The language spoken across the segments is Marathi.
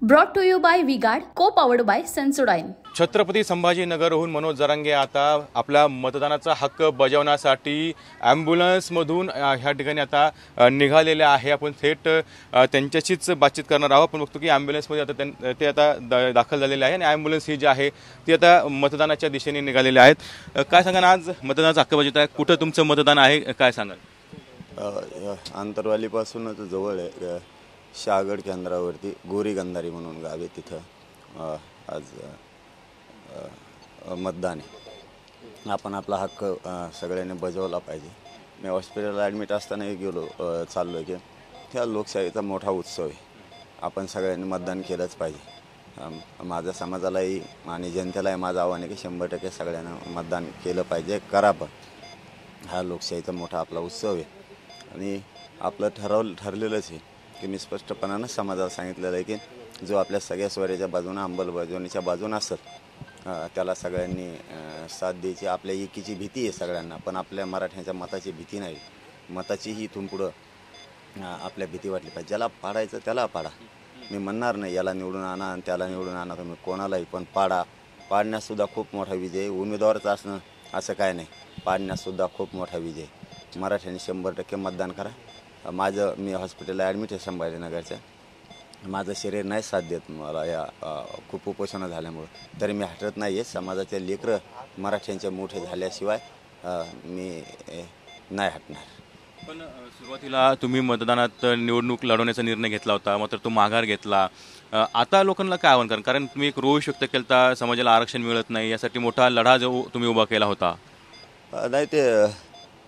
Brought to you by V-Guard, co-powered by Sensodyne. Chhatrapati संभाजीनगरहून Manoj Jarange आता आपला मतदानाचा हक्क बजावण्यासाठी ॲम्ब्युलन्समधून ह्या ठिकाणी आता निघालेले आहे। आपण थेट त्यांच्याशीच बातचीत करणार आहोत। आपण बघतो की ॲम्ब्युलन्समध्ये आता ते आता दाखल झालेले आहे आणि ॲम्ब्युलन्स ही जी आहे ती आता मतदानाच्या दिशेने निघालेले आहेत। काय सांगाल, आज मतदानाचा हक्क बजावत आहे, कुठं तुमचं मतदान आहे, काय सांगाल? आंतरवालीपासूनच जवळ आहे, शहागड केंद्रावरती गोरी गंधारी म्हणून गाव आहे, तिथं आज मतदान आहे। आपण आपला हक्क सगळ्यांनी बजावला पाहिजे। मी हॉस्पिटलला ॲडमिट असतानाही चाललो की ह्या लोकशाहीचा मोठा उत्सव आहे, आपण सगळ्यांनी मतदान केलंच पाहिजे। माझ्या समाजालाही आणि जनतेलाही माझं आव्हान आहे की 100% सगळ्यांना मतदान केलं पाहिजे, करा पण। हा लोकशाहीचा मोठा आपला उत्सव आहे आणि आपलं ठरलेलंच आहे की मी स्पष्टपणानं समाजाला सांगितलेलं आहे की जो आपल्या सगळ्या स्वराज्याच्या बाजूनं अंमलबजावणीच्या बाजूनं असेल त्याला सगळ्यांनी साथ द्यायची। आपल्या एकीची भीती आहे सगळ्यांना, पण आपल्या मराठ्यांच्या मताची भीती नाही। मताची ही इथून पुढं आपल्या भीती वाटली पाहिजे। ज्याला पाडायचं त्याला पाडा, मी म्हणणार नाही याला निवडून आणा आणि त्याला निवडून आणा, तुम्ही कोणालाही, पण पाडण्यासुद्धा खूप मोठा विजय आहे। उमेदवारच असणं असं काय नाही, पाडण्यासुद्धा खूप मोठा विजय आहे। मराठ्यांनी 100% मतदान करा। मी हॉस्पिटलला ॲडमिट आहे संभाजीनगरच्या, माझं शरीर नाही साथ देत मला या खूप उपोषणं झाल्यामुळं, तरी मी हटत नाही आहे। समाजाचे लेकरं मराठ्यांचे मोठे झाल्याशिवाय मी नाही हटणार। पण सुरुवातीला तुम्ही मतदानात निवडणूक लढवण्याचा निर्णय घेतला होता, मात्र तो माघार घेतला। आता लोकांना काय आव्हान करा, कारण तुम्ही एक रोष व्यक्त केला, समाजाला आरक्षण मिळत नाही, यासाठी मोठा लढा जो तुम्ही उभा केला होता। नाही, ते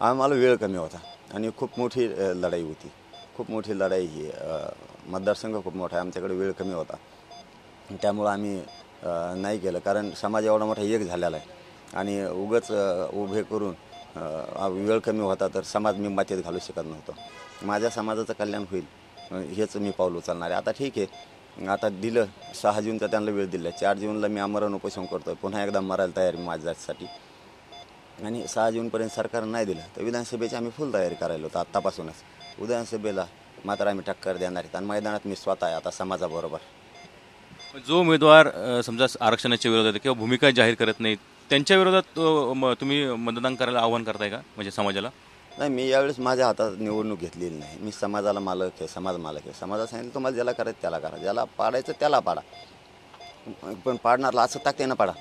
आम्हाला वेळ कमी होता आणि खूप मोठी लढाई होती, खूप मोठी लढाई ही। मतदारसंघ खूप मोठा आहे, आमच्याकडे वेळ कमी होता, त्यामुळं आम्ही नाही केलं। कारण समाज एवढा मोठा एक झालेला आहे आणि उगाच उभे करून वेळ कमी होता तर समाज मी मातीत घालू शकत नव्हतो। माझ्या समाजाचं कल्याण होईल हेच मी पाऊल उचलणार आहे। आता ठीक आहे, आता दिलं 6 जूनचा त्यांना वेळ दिला, 4 जूनला मी आमरण उपोषण करतो, पुन्हा एकदा मरायला तयार मी माझ्यासाठी। आणि 6 जूनपर्यंत सरकारनं नाही दिलं तर विधानसभेची आम्ही फुल तयारी करायला होतं आत्तापासूनच। विधानसभेला मात्र आम्ही टक्कर देणार आहेत आणि मैदानात मी स्वतः आहे आता समाजाबरोबर। जो उमेदवार समजा आरक्षणाच्या विरोधात किंवा भूमिका जाहीर करत नाही, त्यांच्या विरोधात तुम्ही मतदान करायला आव्हान करताय का, म्हणजे समाजाला? नाही, मी यावेळेस माझ्या हातात निवडणूक घेतलेली नाही। मी समाजाला मालक आहे, समाज मालक आहे। समाजाला सांगितलं तुम्हाला ज्याला करायचं त्याला करा, ज्याला पाडायचं त्याला पाडा, पण पाडणारला असं ताकदीनं पाडा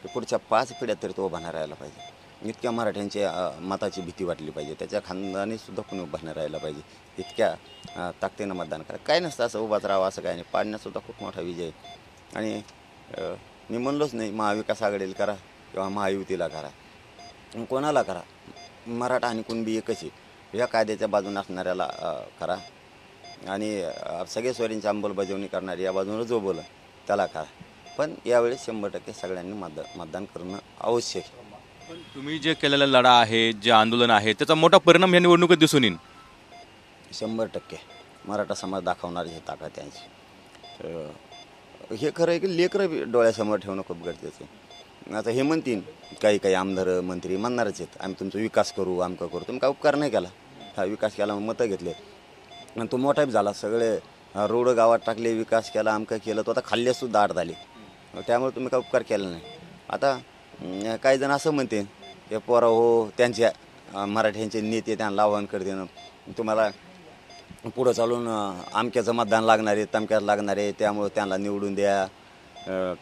की पुढच्या 5 पिढ्यात तरी तो उभा नाही राहायला पाहिजे। इतक्या मराठ्यांच्या मताची भीती वाटली पाहिजे, त्याच्या खानदानीसुद्धा कोणी उभा नाही राहायला पाहिजे, इतक्या ताकदीनं मतदान करा। काय नसतं असं उभाच राहावं असं काय नाही, पाडण्यासुद्धा खूप मोठा विजय आहे। आणि मी म्हणलोच नाही महाविकास आघाडीला करा किंवा महायुतीला करा, कोणाला करा, मराठा आणि कुणबी एकच आहे, या कायद्याच्या बाजूने असणाऱ्याला करा आणि सगळे स्वरींची अंमलबजावणी करणारी या बाजूनं जो बोला त्याला करा, पण यावेळेस 100% सगळ्यांनी मतदान करणं आवश्यक आहे। पण तुम्ही जे केलेला लढा आहे, जे आंदोलन आहे, त्याचा मोठा परिणाम या निवडणुकीत दिसून येईल। 100% मराठा समाज दाखवणार हे ताकद त्यांची। हे खरं आहे की लेकरं डोळ्यासमोर ठेवणं खूप गरजेचं आहे। आता हे म्हणतील काही आमदार मंत्री म्हणणारच आहेत आम्ही तुमचा विकास करू, आमकं करू। तुम्ही काय उपकार नाही केला, हा विकास केला, मतं घेतले आणि तो मोठाच झाला, सगळे रोड गावात टाकले, विकास केला, आमकं केलं, तो आता खाल्लेसुद्धा आड झाले, त्यामुळे तुम्ही काय उपकार केला नाही। आता काही जण असं म्हणते की पोरा हो त्यांच्या मराठ्यांचे नेते त्यांना आव्हान करते तुम्हाला पुढं चालून आमक्याचं मतदान लागणार आहे, तमक्याचं लागणार आहे, त्यामुळं त्यांना निवडून द्या,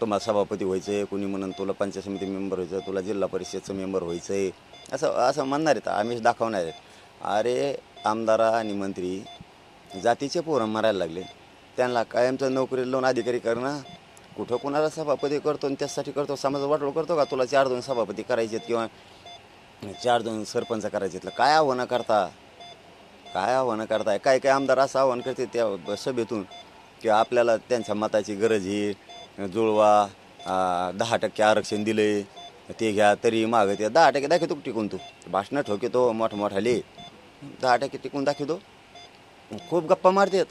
तुम्हाला सभापती व्हायचं आहे, कुणी म्हणून तुला पंचायत समिती मेंबर व्हायचं, तुला जिल्हा परिषदचं मेंबर व्हायचं आहे, असं म्हणणार आहेत, आम्ही दाखवणार आहेत। अरे आमदार आणि मंत्री जातीचे पोरं मारायला लागले, त्यांना कायमचं नोकरी लावून अधिकारी करणं, कुठं कोणाला सभापती करतो आणि त्यासाठी करतो, समाज वाटोळ करतो का तुला 4-2 सभापती करायचे आहेत किंवा 4-2 सरपंच करायचे आहेत? काय आव्हानं करताय? काय आमदार असं आव्हान करते त्या सभेतून की आपल्याला त्यांच्या मताची गरज आहे, जुळवा, 10% आरक्षण दिले ते घ्या, तरी मागं ते 10% दाखवतो टिकून, तू भाषणं ठोकतो मोठमोठाले, 10% टिकून दाखवतो, खूप गप्पा मारतात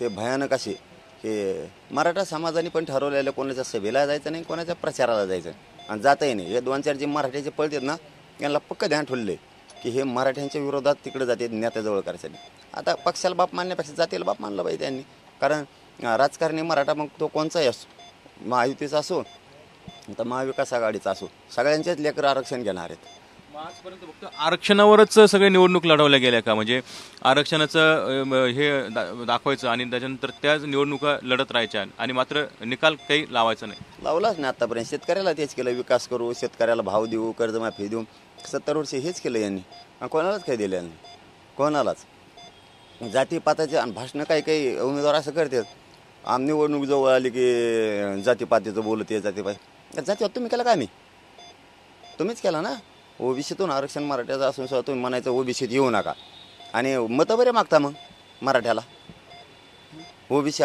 ते भयानक असे की मराठा समाजाने पण ठरवलेलं कोणाच्या सभेला जायचं नाही, कोणाच्या प्रचाराला जायचं आणि जातही नाही। हे 2-4 जे मराठ्याचे पळतात ना, यांना पक्क ध्यान ठेवले की हे मराठ्यांच्या विरोधात तिकडे जाते नेत्याजवळ करायसाठी। आता पक्षाला बाप मानण्यापेक्षा जातीला बाप मानलं पाहिजे त्यांनी, कारण राजकारणी मराठा मग तो कोणचाही असो, महायुतीचा असो तर महाविकास आघाडीचा असो, सगळ्यांचेच लेकरं आरक्षण घेणार आहेत. आजपर्यंत फक्त आरक्षणावरच सगळे निवडणूक लढवल्या गेल्या का? म्हणजे आरक्षणाचं हे दाखवायचं आणि त्याच्यानंतर त्याच निवडणुका लढत राहायच्या आणि मात्र निकाल काही लावायचा नाही. लावलाच नाही आतापर्यंत. शेतकऱ्याला तेच केलं, विकास करू, शेतकऱ्याला भाव देऊ, कर्जमाफी देऊ. 70 वर्षे हेच केलं यांनी. कोणालाच काही दिलं नाही, कोणालाच. जातीपाताचे आणि भाषणं काही काही उमेदवार असं करतात, निवडणूक जवळ आली की जातीपातीचं बोलते, जातीपात तुम्ही केला का? आम्ही तुम्हीच केला ना. ओबीसीतून आरक्षण मराठ्याचं असून सुद्धा तुम्ही म्हणायचं ओबीसीत येऊ नका आणि मतं बरे मागता मग मराठ्याला. ओबीसी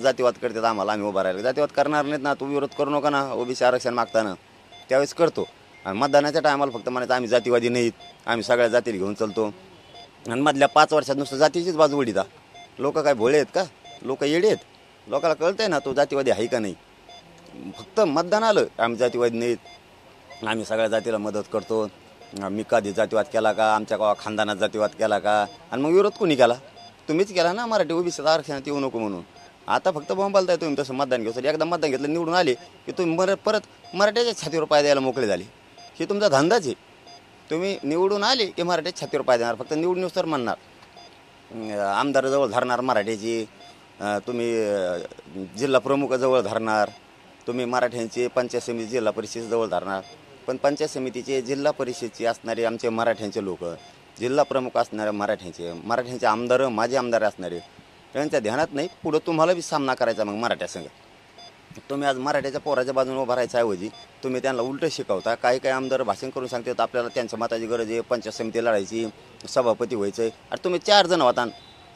जातीवाद करतात आम्हाला, आम्ही उभा राहिलो. जातीवाद करणार नाहीत ना, तू विरोध करू नका ना ओबीसी आरक्षण मागताना. त्यावेळेस करतो आणि मतदानाच्या टायमाला फक्त म्हणायचं आम्ही जातीवादी नाहीत, आम्ही सगळ्या जातीला घेऊन चालतो. आणि मधल्या 5 वर्षात नुसतं जातीचीच बाजू उडीता. लोक काय भोळे आहेत का? लोक येडे आहेत. लोकांना कळतंय ना तो जातीवादी आहे का नाही. फक्त मतदान आलं आम्ही जातीवादी नाहीत, आम्ही सगळ्या जातीला मदत करतो, मी कधी जातीवाद केला का, आमच्या खानदानात जातीवाद केला का? आणि मग विरोध कोणी केला? तुम्हीच केला ना. मराठी ओबीसी आरक्षणात येऊ नको म्हणून. आता फक्त बोंबालताय तुम्ही तसं मतदान घेऊ. एकदा मतदान घेतलं, निवडून आले की तुम्ही परत मराठ्याच्या छातीवर पाय द्यायला मोकळे झाले. हे तुमचा धंदाच आहे. तुम्ही निवडून आले की मराठ्याच्या छातीवर पाय देणार, फक्त निवडून तर म्हणणार आमदाराजवळ धरणार मराठ्याची, तुम्ही जिल्हा प्रमुखाजवळ धरणार, तुम्ही मराठ्यांचे पंचायत समिती जिल्हा परिषदेजवळ धरणार. पण पंचायत समितीचे जिल्हा परिषदेचे असणारे आमचे मराठ्यांचे लोक, जिल्हा प्रमुख असणारे मराठ्यांचे आमदार, माजी आमदार असणारे, त्यांच्या ध्यानात नाही. पुढं तुम्हाला बी सामना करायचा मग मराठ्यासंग. तुम्ही आज मराठ्याच्या पोराच्या बाजूने उभा राहायच्या ऐवजी तुम्ही त्यांना उलटं शिकवता. काही आमदार भाषण करून सांगतात आपल्याला त्यांच्या मताची गरज आहे, पंचायत समिती लढायची, सभापती व्हायचं आहे. अरे तुम्ही 4 जण होता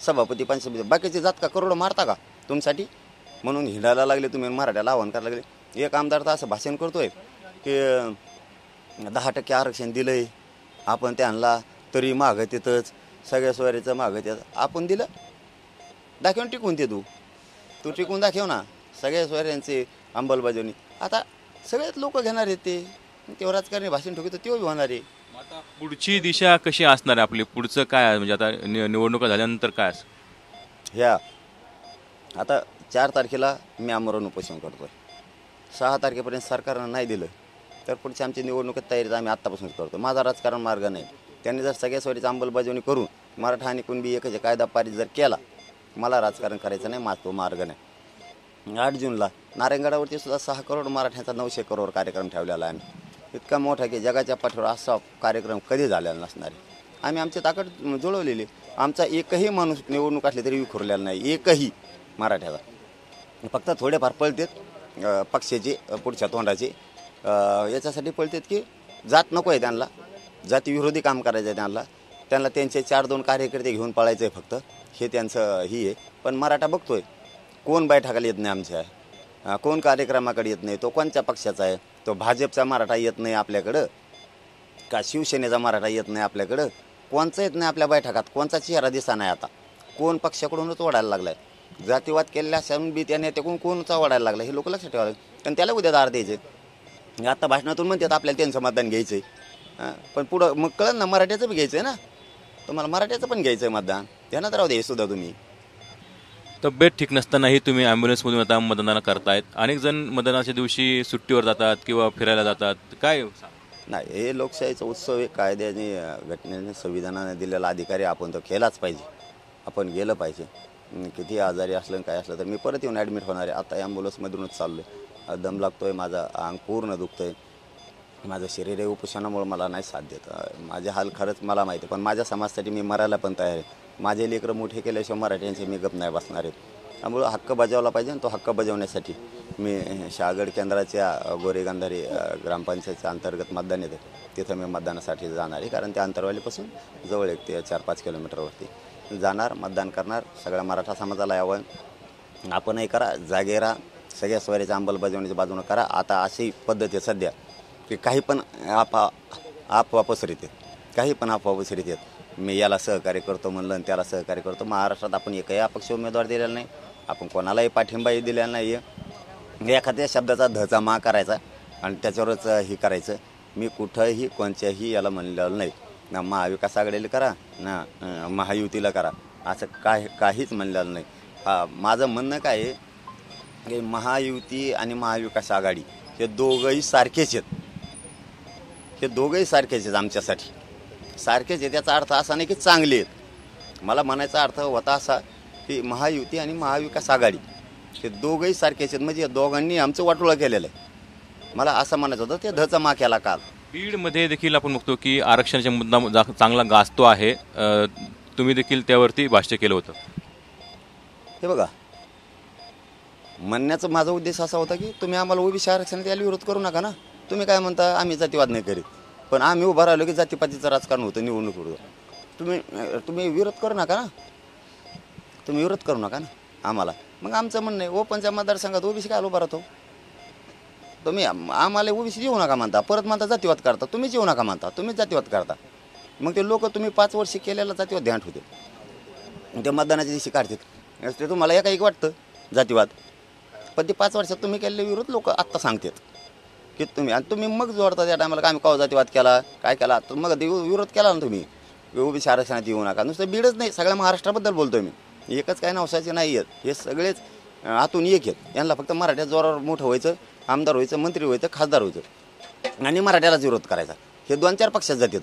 सभापती, पंचायत समिती, बाकीचे जात का करोडं मारता का तुमच्यासाठी? म्हणून हिंडायला लागले तुम्ही, मराठ्याला आव्हान करायला लागले. एक आमदार तर असं भाषण करतोय की 10% आरक्षण दिलं आहे आपण त्यांना, तरी मागत येतच, सगळ्या सोयरीचं मागत येतं. आपण दिलं, दाखवून टिकून ते तू टिकून दाखव ना सगळ्या सोयऱ्यांची अंमलबजावणी. आता सगळ्यात लोक घेणार आहेत तेव्हा राजकारणी भाषण ठोकतो तेव्हा बी होणार आहे. आता पुढची दिशा कशी असणार आहे आपली? पुढचं काय आहे? म्हणजे आता निवडणुका झाल्यानंतर काय असं? आता 4 तारखेला मी आमरण उपोषण करतोय. 6 तारखेपर्यंत सरकारनं नाही दिलं तर पुढची आमची निवडणुकीत तयारी आम्ही आत्तापासूनच करतो. माझा राजकारण मार्ग नाही. त्यांनी जर सगळ्या सोयरीची अंमलबजावणी करून मराठा आणि कुणबी एकच कायदा पारित जर केला, मला राजकारण करायचं नाही, माझा तो मार्ग नाही. 8 जूनला नारायणगडावरती सुद्धा 6 करोड मराठ्यांचा 900 करोड कार्यक्रम ठेवलेला आहे. आम्ही इतका मोठा की जगाच्या पाठीवर असा कार्यक्रम कधी झालेला नसणार आहे. आम्ही आमची ताकद जुळवलेली. आमचा एकही माणूस निवडणूक असली तरी विखुरलेला नाही, एकही मराठ्याचा. फक्त थोडेफार पळतात पक्षाचे पुढच्या तोंडाचे, याच्यासाठी पळतात की जात नको आहे त्यांना, जातीविरोधी काम करायचं आहे त्यांना त्यांचे 4-2 कार्यकर्ते घेऊन पळायचं आहे फक्त, हे त्यांचं ही आहे. पण मराठा बघतोय कोण बैठकाला येत नाही आमच्या, कोण कार्यक्रमाकडे येत नाही, तो कोणत्या पक्षाचा आहे, तो भाजपचा मराठा येत नाही आपल्याकडं का शिवसेनेचा मराठा येत नाही आपल्याकडं, कोणचा येत नाही आपल्या बैठकात, कोणचा चेहरा दिसा नाही. आता कोण पक्षाकडूनच ओढायला लागला आहे. जातीवाद केलेल्या असून बी त्या नेत्याकडून कोणचा ओढायला लागला हे लोक लक्षात ठेवायला. कारण त्याला उद्या दार द्यायचे. आता भाषणातून म्हणतात आपल्याला त्यांचं मतदान घ्यायचं आहे, पण पुढं मग कळलं ना मराठ्याचं बी घ्यायचं आहे ना, तुम्हाला मराठ्याचं पण घ्यायचं आहे मतदान, ध्यानात राहू दे सुद्धा. तुम्ही तब्येत ठीक नसतानाही तुम्ही ॲम्ब्युलन्समधून आता मतदान करतायत. अनेक जण मतदानाच्या दिवशी सुट्टीवर जातात किंवा फिरायला जातात, काय नाही, हे लोकशाहीचा उत्सव आहे. कायद्याने, घटनेने, संविधानाने दिलेला अधिकारी आपण तो केलाच पाहिजे, आपण गेलं पाहिजे. किती आजारी असलं काय असलं तर मी परत येऊन ॲडमिट होणार आहे. आता ॲम्ब्युलन्समधूनच चाललो आहे. दम लागतो आहे, माझा अंग पूर्ण दुखतं आहे, माझं शरीर आहे उपोषणामुळे मला नाही साथ देत. माझे हाल खरंच मला माहिती आहे, पण माझ्या समाजासाठी मी मरायला पण तयार आहे. माझे लेकरं मोठे केल्याशिवाय मराठ्यांचे मी गप नाही बसणार आहे. त्यामुळं हक्क बजावला पाहिजे आणि तो हक्क बजावण्यासाठी मी शहागड केंद्राच्या गोरेगांधारी ग्रामपंचायतच्या अंतर्गत मतदान येतं, तिथं मी मतदानासाठी जाणार आहे. कारण त्या अंतरवालीपासून जवळ एक ते 4-5 किलोमीटरवरती जाणार, मतदान करणार. सगळ्या मराठा समाजाला यावं, आपणही करा, जागे राहा, सगळ्या सोयऱ्याच्या अंमलबजावणीच्या बाजूनं करा. आता अशी पद्धत आहे सध्या की काही पण अफवा पसरत आहेत, काही पण अफवा पसरत आहेत. मी याला सहकार्य करतो म्हणलं आणि त्याला सहकार्य करतो. महाराष्ट्रात आपण एकही अपक्ष उमेदवार दिलेला नाही, आपण कोणालाही पाठिंबाही दिलेला नाही आहे. एखाद्या शब्दाचा धचा मा करायचा आणि त्याच्यावरच हे करायचं. मी कुठंही कोणत्याही याला म्हणलेलं नाही, ना महाविकास आघाडीला करा ना महायुतीला करा, असं काहीच म्हणलेलं नाही. माझं म्हणणं काय आहे की महायुती आणि महाविकास आघाडी हे दोघंही सारखेच आहेत. हे दोघंही सारखेच आहेत आमच्यासाठी सारखेच आहेत. याचा अर्थ असा नाही की चांगले आहेत. मला म्हणायचा अर्थ होता असा की महायुती आणि महाविकास आघाडी हे दोघंही सारखेच आहेत. म्हणजे या दोघांनी आमचं वाटोळं केलेलं आहे. मला असं म्हणायचं होतं ते धचा मा केला काल. बीडमध्ये देखील आपण बघतो की आरक्षणाचा मुद्दा चांगला गाजतो आहे. तुम्ही देखील त्यावरती भाष्य केलं होतं. हे बघा, म्हणण्याचा माझा उद्देश असा होता की तुम्ही आम्हाला ओबीसी आरक्षणात याला विरोध करू नका ना. तुम्ही काय म्हणता आम्ही जातीवाद नाही करीत, पण आम्ही उभा राहिलो की जातीपातीचं राजकारण होतं निवडणुकीवर. तुम्ही विरोध करू नका ना. तुम्ही विरोध करू नका ना आम्हाला. मग आमचं म्हणणं आहे ओपनच्या मतदारसंघात ओबीसी काय उभा राहतो. तुम्ही आम्हाला ओबीसी येऊ नका म्हणता, परत म्हणता जातीवाद करता. तुम्हीच येऊ नका म्हणता, तुम्हीच जातीवाद करता. मग ते लोक तुम्ही 5 वर्ष केलेला जातीवाद ध्यान ठेवते. ते मतदानाच्या दिवशी काढतात. ते तुम्हाला एक वाटतं जातीवाद, पण ते 5 वर्षात तुम्ही केलेले विरोध लोक आत्ता सांगतात की तुम्ही मग जोडता त्या टायमाला आम्ही काव जातीवाद केला काय केला. तर मग ते विरोध केला ना तुम्ही ओबीसी आरक्षणात येऊ नका. नुसतं बीडच नाही, सगळ्या महाराष्ट्राबद्दल बोलतोय मी. एकच काय नवसाचे नाही आहेत, हे सगळेच आतून एक आहेत. यांना फक्त मराठ्या जोरावर मोठं व्हायचं, आमदार व्हायचं, मंत्री व्हायचं, खासदार व्हायचं आणि मराठ्यालाच विरोध करायचा. हे 2-4 पक्षात जातात.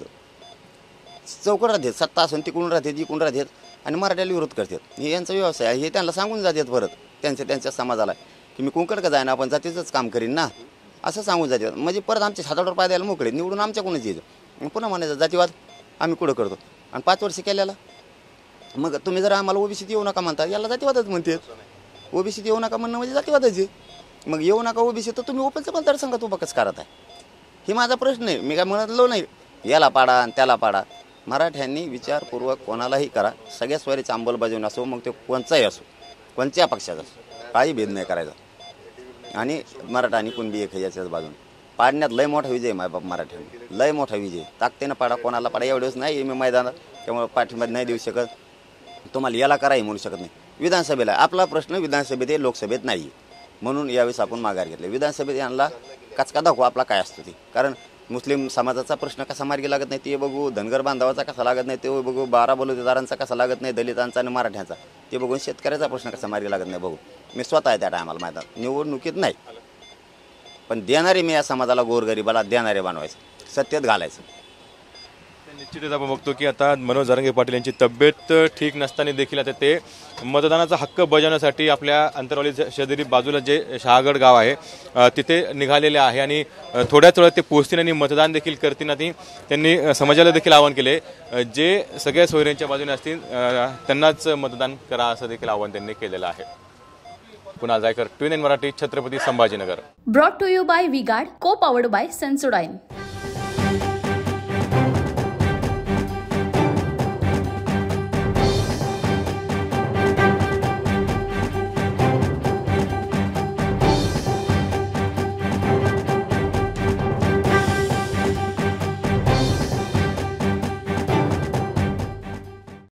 चौकड राहतात, सत्ता असून तिकडून राहतात इकडून राहतात आणि मराठ्याला विरोध करतात. हे यांचा व्यवसाय आहे. हे त्यांना सांगून जातात परत त्यांच्या समाजाला की मी कुंकड का जाईना, आपण जातीचंच काम करीन ना, असं सांगून जातात. म्हणजे परत आमच्या हातावर पाय द्यायला मोकळे, निवडून आमच्याकडूनच यायचं. पुन्हा म्हणायचं जातीवाद आम्ही कुठं करतो. आणि 5 वर्ष केल्याला मग तुम्ही जर आम्हाला ओबीसीत येऊ नका म्हणता, याला जातीवादच म्हणतात. ओबीसीत येऊ नका म्हणणं म्हणजे जातीवादच आहे. मग येऊ नका ओबीसी तर तुम्ही ओपनच्या मतदारसंघात उभा कसं करत आहे, ही माझा प्रश्न आहे. मी काय म्हणलो नाही याला पाडा आणि त्याला पाडा. मराठ्यांनी विचारपूर्वक कोणालाही करा. सगळ्या स्वरीची अंमलबजावणी असो, मग ते कोणचाही असो, कोणत्या पक्षाचा असो, काही भेद नाही करायचा. आणि मराठा आणि कुणबी एक याच्याच बाजून पाडण्यात लय मोठा विजय मायबाप मराठ्यांनी, लय मोठा विजय. ताकदीनं पाडा, कोणाला पाडा. एवढेच नाही मी मैदानात, त्यामुळे पाठीमध्ये नाही देऊ शकत. तुम्हाला याला कराही म्हणू शकत नाही. विधानसभेला आपला प्रश्न विधानसभेत आहे, लोकसभेत नाही. म्हणून यावेळेस आपण माघार घेतले. विधानसभेत यांना कचका दाखवा आपला काय असतो ते. कारण मुस्लिम समाजाचा प्रश्न कसा मार्गी लागत नाही ते बघू, धनगर बांधवाचा कसा लागत नाही ते बघू, 12 बलुतेदारांचा कसा लागत नाही, दलितांचा आणि मराठ्यांचा ते बघून, शेतकऱ्याचा प्रश्न कसा मार्गी लागत नाही बघू. मी स्वतः आहे त्या टायमाला मैदानात, निवडणुकीत नाही, पण देणारे मी या समाजाला गोरगरिबाला देणारे बनवायचं, सत्तेत घालायचं. निश्चितच आपण बघतो की आता मनोज जरांगे पाटील यांची तब्येत ठीक नसताना देखील आता ते मतदानाचा हक्क बजावण्यासाठी आपल्या अंतरवाली शेजारी बाजूला जे शहागड गाव आहे तिथे निघालेले आहे आणि थोड्याच वेळात ते पोहोचतील आणि मतदान देखील करतील. आणि त्यांनी समाजाला देखील आवाहन केले जे सगळ्या सोयऱ्यांच्या बाजूने असतील त्यांनाच मतदान करा असं देखील आवाहन त्यांनी केलेलं आहे. पुन्हा जायकर, TVN Marathi, Chhatrapati Sambhajinagar. Brought to you by Vguard, co powered bye Sensodyne.